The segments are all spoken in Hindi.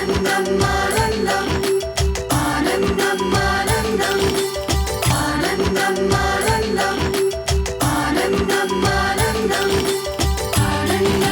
आनन्दम् आनन्दम् आनन्दम् आनन्दम् आनन्दम् आनन्दम् आनन्दम् आनन्दम्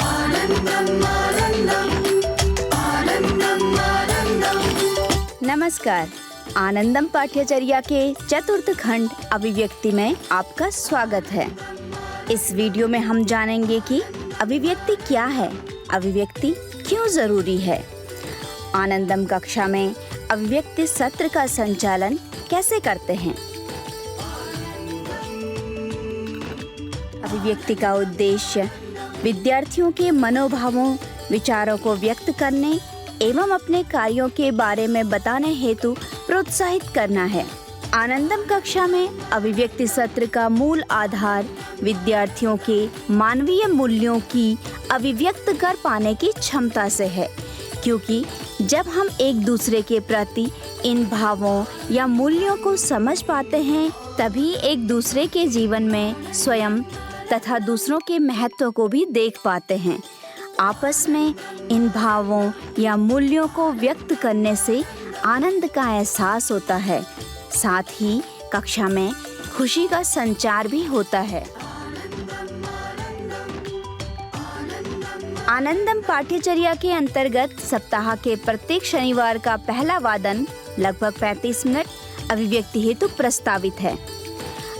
आनन्दम् आनन्दम् आनन्दम् आनन्दम्। नमस्कार। आनंदम पाठ्यचर्या के चतुर्थ खंड अभिव्यक्ति में आपका स्वागत है। इस वीडियो में हम जानेंगे कि अभिव्यक्ति क्या है, अभिव्यक्ति क्यों जरूरी है, आनंदम कक्षा में अभिव्यक्ति सत्र का संचालन कैसे करते हैं। अभिव्यक्ति का उद्देश्य विद्यार्थियों के मनोभावों, विचारों को व्यक्त करने एवं अपने कार्यों के बारे में बताने हेतु प्रोत्साहित करना है। आनंदम कक्षा में अभिव्यक्ति सत्र का मूल आधार विद्यार्थियों के मानवीय मूल्यों की अभिव्यक्त कर पाने की क्षमता से है, क्योंकि जब हम एक दूसरे के प्रति इन भावों या मूल्यों को समझ पाते हैं, तभी एक दूसरे के जीवन में स्वयं तथा दूसरों के महत्व को भी देख पाते हैं। आपस में इन भावों या मूल्यों को व्यक्त करने से आनंद का एहसास होता है, साथ ही कक्षा में खुशी का संचार भी होता है। आनंदम पाठ्यचर्या के अंतर्गत सप्ताह के प्रत्येक शनिवार का पहला वादन लगभग 35 मिनट अभिव्यक्ति हेतु प्रस्तावित है।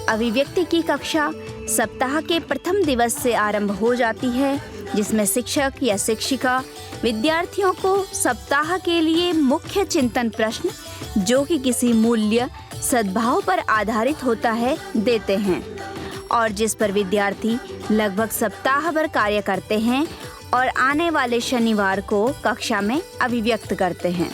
अभिव्यक्ति की कक्षा सप्ताह के प्रथम दिवस से आरंभ हो जाती है, जिसमें शिक्षक या शिक्षिका विद्यार्थियों को सप्ताह के लिए मुख्य चिंतन प्रश्न, जो कि किसी मूल्य सद्भाव पर आधारित होता है, देते हैं और जिस पर विद्यार्थी लगभग सप्ताह भर कार्य करते हैं और आने वाले शनिवार को कक्षा में अभिव्यक्त करते हैं।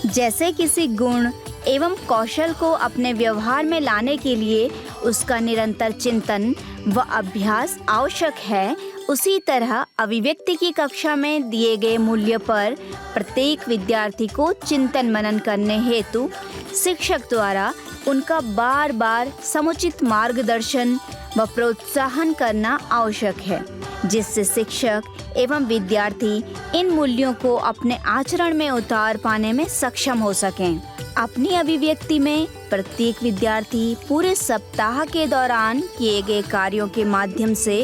जैसे किसी गुण एवं कौशल को अपने व्यवहार में लाने के लिए उसका निरंतर चिंतन व अभ्यास आवश्यक है, उसी तरह अभिव्यक्ति की कक्षा में दिए गए मूल्य पर प्रत्येक विद्यार्थी को चिंतन मनन करने हेतु शिक्षक द्वारा उनका बार बार समुचित मार्गदर्शन व प्रोत्साहन करना आवश्यक है, जिससे शिक्षक एवं विद्यार्थी इन मूल्यों को अपने आचरण में उतार पाने में सक्षम हो सकें। अपनी अभिव्यक्ति में प्रत्येक विद्यार्थी पूरे सप्ताह के दौरान किए गए कार्यों के माध्यम से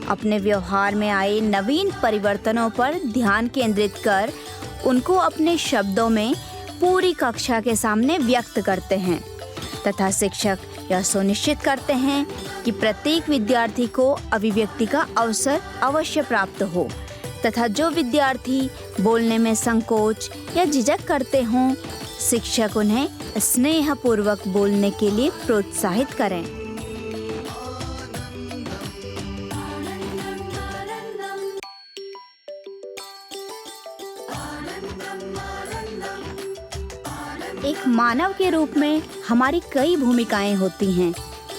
अपने व्यवहार में आए नवीन परिवर्तनों पर ध्यान केंद्रित कर उनको अपने शब्दों में पूरी कक्षा के सामने व्यक्त करते हैं तथा शिक्षक यह सुनिश्चित करते हैं कि प्रत्येक विद्यार्थी को अभिव्यक्ति का अवसर अवश्य प्राप्त हो तथा जो विद्यार्थी बोलने में संकोच या झिझक करते हों, शिक्षक उन्हें स्नेहपूर्वक बोलने के लिए प्रोत्साहित करें। एक मानव के रूप में हमारी कई भूमिकाएं होती हैं।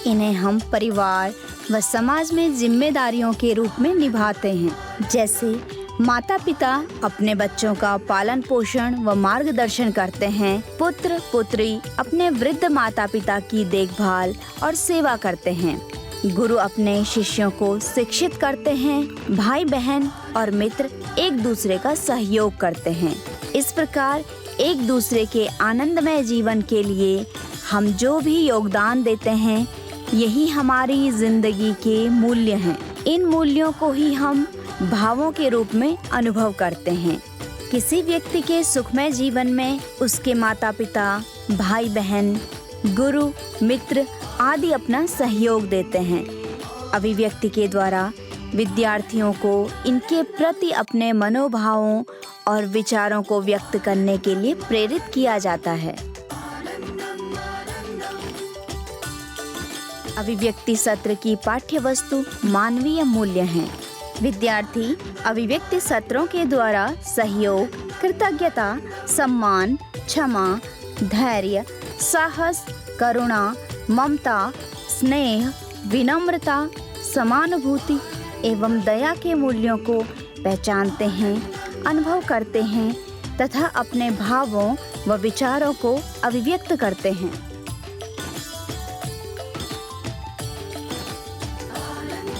इन्हें हम परिवार व समाज में जिम्मेदारियों के रूप में निभाते हैं। जैसे माता पिता अपने बच्चों का पालन पोषण व मार्गदर्शन करते हैं, पुत्र पुत्री अपने वृद्ध माता पिता की देखभाल और सेवा करते हैं, गुरु अपने शिष्यों को शिक्षित करते हैं, भाई बहन और मित्र एक दूसरे का सहयोग करते हैं। इस प्रकार एक दूसरे के आनंदमय जीवन के लिए हम जो भी योगदान देते हैं, यही हमारी जिंदगी के मूल्य हैं। इन मूल्यों को ही हम भावों के रूप में अनुभव करते हैं। किसी व्यक्ति के सुखमय जीवन में उसके माता पिता, भाई बहन, गुरु, मित्र आदि अपना सहयोग देते हैं। अभिव्यक्ति के द्वारा विद्यार्थियों को इनके प्रति अपने मनोभावों और विचारों को व्यक्त करने के लिए प्रेरित किया जाता है। अभिव्यक्ति सत्र की पाठ्य वस्तु मानवीय मूल्य हैं। विद्यार्थी अभिव्यक्ति सत्रों के द्वारा सहयोग, कृतज्ञता, सम्मान, क्षमा, धैर्य, साहस, करुणा, ममता, स्नेह, विनम्रता, समानुभूति एवं दया के मूल्यों को पहचानते हैं, अनुभव करते हैं तथा अपने भावों व विचारों को अभिव्यक्त करते हैं।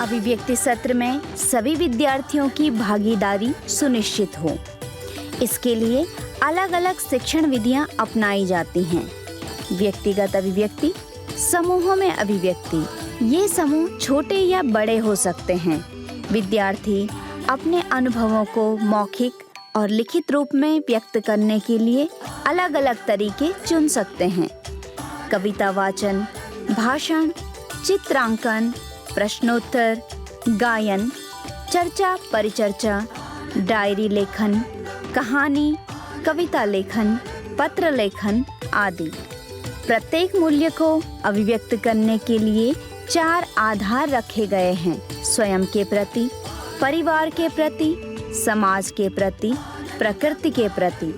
अभिव्यक्ति सत्र में सभी विद्यार्थियों की भागीदारी सुनिश्चित हो। इसके लिए अलग अलग शिक्षण विधियां अपनाई जाती हैं। व्यक्तिगत अभिव्यक्ति, समूहों में अभिव्यक्ति। ये समूह छोटे या बड़े हो सकते हैं। विद्यार्थी अपने अनुभवों को मौखिक और लिखित रूप में व्यक्त करने के लिए अलग अलग तरीके चुन सकते हैं। कविता वाचन, भाषण, चित्रांकन, प्रश्नोत्तर, गायन, चर्चा परिचर्चा, डायरी लेखन, कहानी, कविता लेखन, पत्र लेखन आदि। प्रत्येक मूल्य को अभिव्यक्त करने के लिए 4 आधार रखे गए हैं: स्वयं के प्रति, परिवार के प्रति, समाज के प्रति, प्रकृति के प्रति।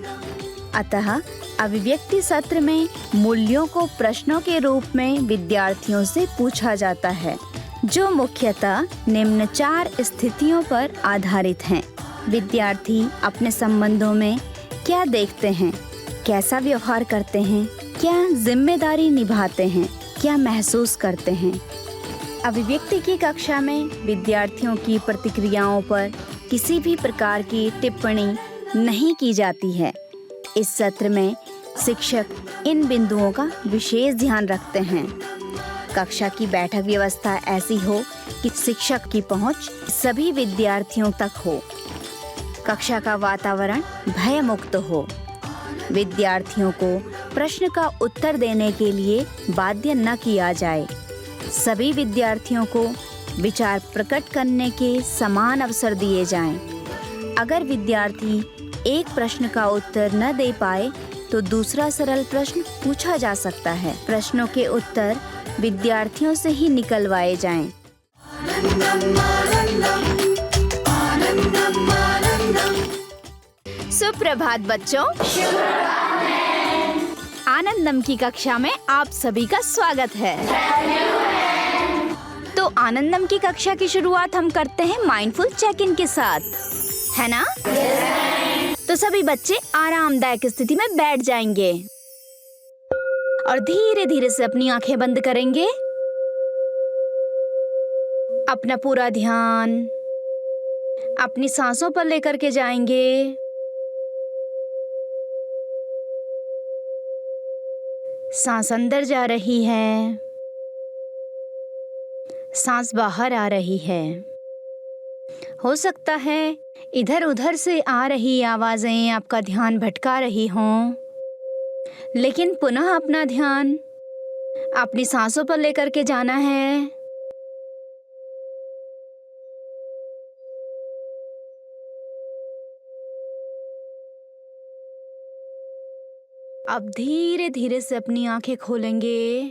अतः अभिव्यक्ति सत्र में मूल्यों को प्रश्नों के रूप में विद्यार्थियों से पूछा जाता है, जो मुख्यतः निम्न 4 स्थितियों पर आधारित हैं। विद्यार्थी अपने संबंधों में क्या देखते हैं, कैसा व्यवहार करते हैं, क्या जिम्मेदारी निभाते हैं, क्या महसूस करते हैं। अभिव्यक्ति की कक्षा में विद्यार्थियों की प्रतिक्रियाओं पर किसी भी प्रकार की टिप्पणी नहीं की जाती है। इस सत्र में शिक्षक इन बिंदुओं का विशेष ध्यान रखते हैं। कक्षा की बैठक व्यवस्था ऐसी हो कि शिक्षक की पहुंच सभी विद्यार्थियों तक हो। कक्षा का वातावरण भय मुक्त हो। विद्यार्थियों को प्रश्न का उत्तर देने के लिए बाध्य न किया जाए। सभी विद्यार्थियों को विचार प्रकट करने के समान अवसर दिए जाएं। अगर विद्यार्थी एक प्रश्न का उत्तर न दे पाए तो दूसरा सरल प्रश्न पूछा जा सकता है। प्रश्नों के उत्तर विद्यार्थियों से ही निकलवाए जाएं। सुप्रभात बच्चों। आनंदम की कक्षा में आप सभी का स्वागत है। तो आनंदम की कक्षा की शुरुआत हम करते हैं माइंडफुल चेक इन के साथ, है ना? तो सभी बच्चे आरामदायक स्थिति में बैठ जाएंगे और धीरे धीरे से अपनी आंखें बंद करेंगे। अपना पूरा ध्यान अपनी सांसों पर लेकर के जाएंगे। सांस अंदर जा रही है, सांस बाहर आ रही है। हो सकता है इधर उधर से आ रही आवाजें आपका ध्यान भटका रही हों, लेकिन पुनः अपना ध्यान अपनी सांसों पर लेकर के जाना है। अब धीरे धीरे से अपनी आंखें खोलेंगे।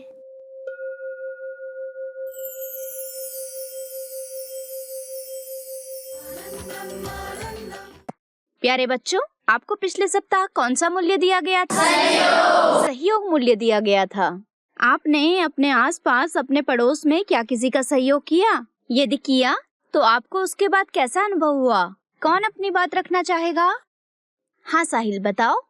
प्यारे बच्चों, आपको पिछले सप्ताह कौन सा मूल्य दिया गया था? सहयोग मूल्य दिया गया था। आपने अपने आसपास, अपने पड़ोस में क्या किसी का सहयोग किया? यदि किया तो आपको उसके बाद कैसा अनुभव हुआ? कौन अपनी बात रखना चाहेगा? हाँ साहिल, बताओ।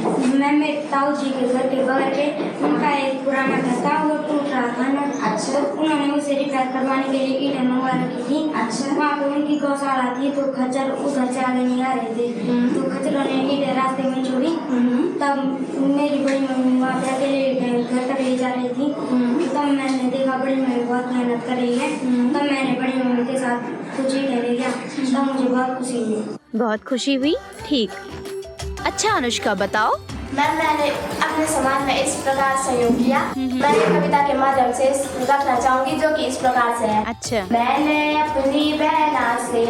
मैं मेरे ताऊ जी के घर के बगल में उनका एक पुराना घर था, वो टूट रहा था ना। अच्छा। तो उन्होंने मुझसे रिपेयर करवाने के लिए ईंटें मंगवा रखी थी। अच्छा। वहाँ पे उनकी गौशाला थी, तो खच्चर उधर से आगे नहीं आ रहे थे। तो खच्चरों ने ईंटें रास्ते में छोड़ी। तब मेरी बड़ी मम्मी वहाँ पे अकेले घर तक ले जा रही थी। तब मैंने देखा बड़ी मम्मी बहुत मेहनत कर रही है। तब मैंने बड़ी मम्मी के साथ कुछ ईंटें ले गया। तब मुझे बहुत खुशी हुई। बहुत खुशी हुई, ठीक। अच्छा अनुष्का, बताओ। मैंने अपने समाज में इस प्रकार सहयोग किया। मैं एक कविता के माध्यम से रखना चाहूंगी, जो कि इस प्रकार से है। अच्छा। मैंने अपनी बहना से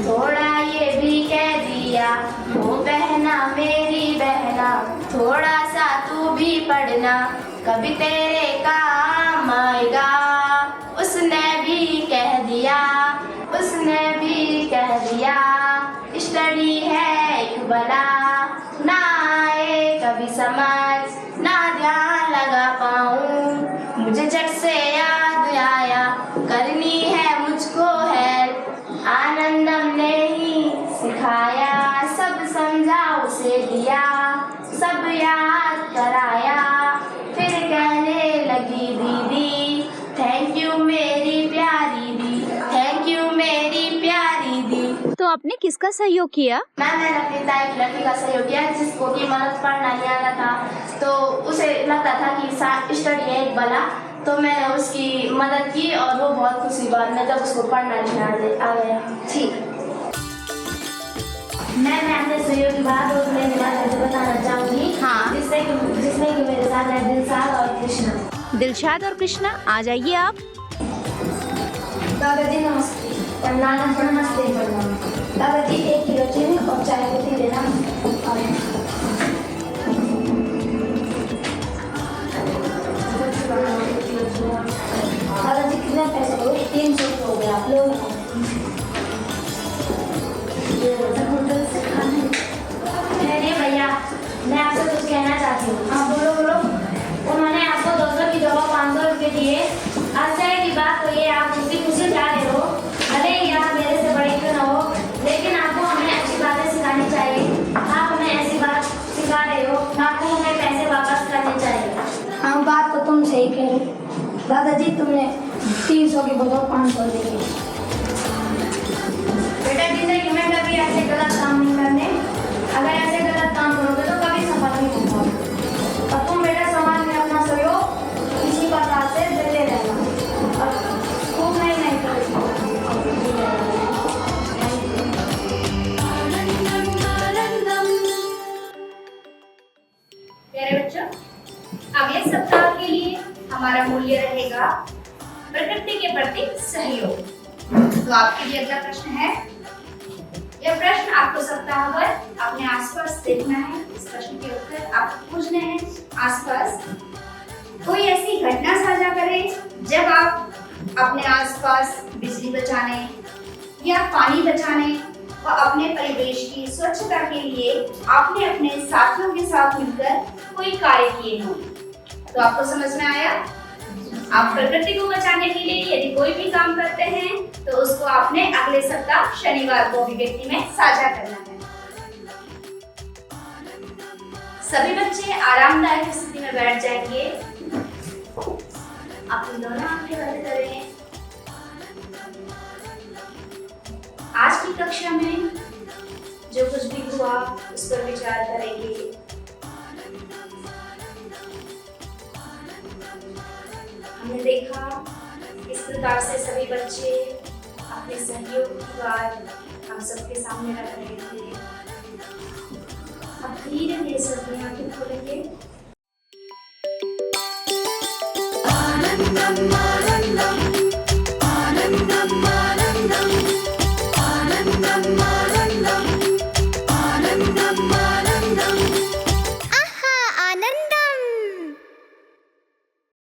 थोड़ा ये भी कह दिया, वो बहना मेरी बहना, थोड़ा सा तू भी पढ़ना, कभी तेरे काम आएगा। उसने भी कह दिया, उसने भी कह दिया, स्टडी है एक बला, ना आए कभी समझ, ना ध्यान लगा पाऊं, मुझे झट से याद आया, करनी है मुझको हेल्प, आनंदम ने ही सिखाया, सब समझा उसे दिया, सब याद कराया, फिर कहने लगी दीदी, थैंक यू मेरी प्यारी दी, आपने किसका सहयोग किया? मैंने अपनी ताई की लड़की का सहयोग किया जिसको कि मदद पढ़ना नहीं आता था, तो उसे लगता था कि स्टडी है एक बला, तो मैंने उसकी मदद की और वो बहुत खुशी बाद में जब उसको पढ़ना नहीं आ गया। ठीक, मैं अपने सहयोग की बात और मेरे बारे में बताना चाहूँगी। हाँ। जिसमें कि मेरे साथ है दिलशाद और कृष्णा। दिलशाद और कृष्णा, आ जाइए आप। दादाजी नमस्ते। प्रणाम। नमस्ते। दादाजी 1 किलो चीनी और चाय पत्ती देना। दादाजी कितने पैसे हो? 300 हो गया। आप लोग अरे भैया, मैं आपसे कुछ कहना चाहती हूँ। हाँ बोलो बोलो। उन्होंने आपको 200 की जगह 500 रुपये दिए। आश्चर्य की बात तो ये आप उनकी खुशी जा रहे हो, भले ही आप मेरे से बड़े क्यों न हो, लेकिन आपको हमें अच्छी बातें सिखानी चाहिए। आप हमें ऐसी बात सिखा रहे हो, आपको हमें पैसे वापस करने चाहिए। हाँ, बात तो तुम सही कह रहे हो। दादाजी तुमने 300 की बजाय 500 दे दिए। बेटा जिंदगी में कभी ऐसे गलत काम नहीं करने। अगर ऐसे गलत काम करोगे तो कभी सफल नहीं हो पाओगे। और तुम बेटा समाज में अपना सहयोग इसी प्रकार से देते रहना और खूब नई नई करोगे। प्यारे बच्चों, अगले सप्ताह के लिए हमारा मूल्य रहेगा प्रकृति के प्रति सहयोग। तो आपके लिए अगला प्रश्न है। यह प्रश्न आपको सप्ताह भर अपने आसपास देखना है। इस प्रश्न के उत्तर आपको पूछने हैं आसपास। कोई ऐसी घटना साझा करें जब आप अपने आसपास बिजली बचाने या पानी बचाने व अपने परिवेश की स्वच्छता के लिए आपने अपने साथियों के साथ मिलकर कोई कार्य किए हों। तो आपको समझ में आया? आप प्रकृति को बचाने के लिए यदि कोई भी काम करते हैं तो उसको आपने अगले सप्ताह शनिवार को अभिव्यक्ति में साझा करना है। सभी बच्चे आरामदायक स्थिति में बैठ जाएंगे। अपनी दोनों आंखें बंद करें। आज की कक्षा में जो कुछ भी हुआ उस पर विचार करेंगे। हमने देखा इस प्रकार से सभी बच्चे अपने सहयोग की बात हम सबके सामने रख रहे थे। अब धीरे धीरे से अपनी आंखें खोलेंगे। आनंदम